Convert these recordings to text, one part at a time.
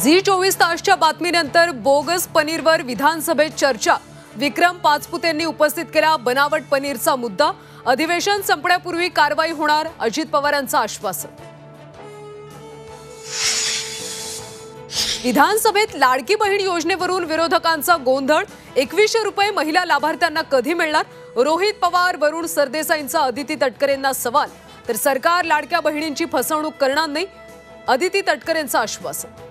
Zee 24 तासच्या बातमीनंतर bogus पनीरवर विधानसभेत चर्चा। विक्रम पाचपुतेंनी उपस्थित केला बनावट पनीरचा मुद्दा। अधिवेशन संपण्यापूर्वी कारवाई होणार, अजित पवारांचं आश्वासन। विधानसभेत लाडकी बहीण योजनेवरून विरोधकांचा गोंधळ। 2100 रुपये महिला लाभार्थ्यांना कधी मिळणार? रोहित पवार, वरुण सरदेसाईंचा अदिती तटकरेंना सवाल। तर सरकार लाडक्या बहिणींची फसवणूक करणार नाही, अदिती तटकरेंचं आश्वासन।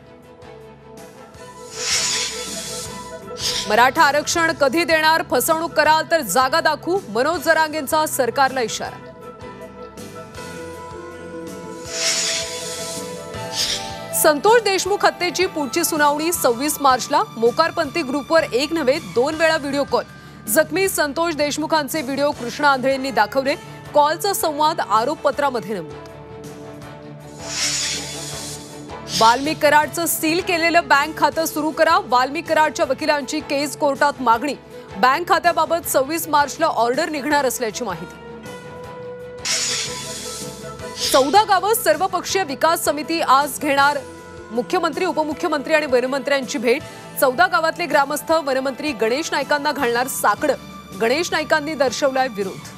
मराठा आरक्षण कधी देणार? फसवणूक कराल तर जागा दाखवू, मनोज जरांगेंचा सरकारला इशारा। संतोष देशमुख हत्येची पुढची सुनावणी 26 मार्चला। मोकारपंथी ग्रुपवर एक नव्हे 2 वेळा व्हिडिओ कॉल। जखमी संतोष देशमुखांचे व्हिडिओ कृष्णा आंधळेंनी दाखवले। कॉलचा संवाद आरोपपत्रामध्ये नमूद। वाल्मिक कराडचं सील केलेलं बँक खातं सुरू करा। वाल्मिक कराडच्या वकिलांची केस कोर्टात मागणी। बँक खात्याबाबत 26 मार्चला ऑर्डर निघणार असल्याची माहिती। 14 गावं सर्वपक्षीय विकास समिती आज घेणार। मुख्यमंत्री, उपमुख्यमंत्री आणि वनमंत्र्यांची भेट। 14 गावातले ग्रामस्थ वनमंत्री गणेश नाईकांना घालणार साकडं। गणेश नाईकांनी दर्शवलाय विरोध।